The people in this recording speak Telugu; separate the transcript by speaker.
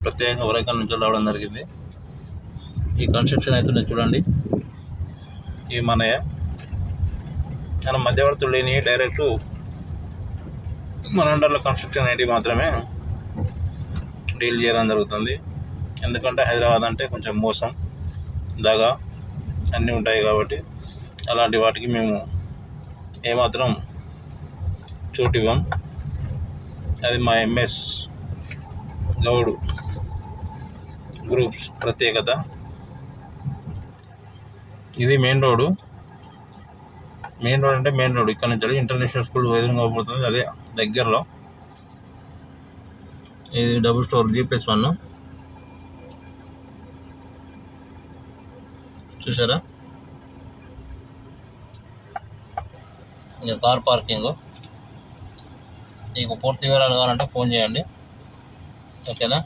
Speaker 1: ప్రత్యేకంగా వరంగల్ నుంచి రావడం జరిగింది. ఈ కన్స్ట్రక్షన్ అవుతుంది చూడండి. ఇవి మనయే, మన మధ్యవర్తులు లేని డైరెక్ట్ మన అండర్లో కన్స్ట్రక్షన్ ఐటీ మాత్రమే డీల్ చేయడం జరుగుతుంది. ఎందుకంటే హైదరాబాద్ అంటే కొంచెం మోసం, దగా అన్నీ ఉంటాయి కాబట్టి అలాంటి వాటికి మేము ఏమాత్రం చోటు ఇవ్వం. అది మా ఎంఎస్ గౌడ్ గ్రూప్స్ ప్రత్యేకత. ఇది మెయిన్ రోడ్ అంటే మెయిన్ రోడ్ ఇక్కడ నుంచి ఇంటర్నేషనల్ స్కూల్ ఎదురుగా పోతుంది, అదే దగ్గరలో. ఇది డబుల్ స్టోర్ G+1 చూసారా. ఇంకా కార్ పార్కింగ్. మీకు పూర్తి వివరాలు కావాలంటే ఫోన్ చేయండి, ఓకేనా.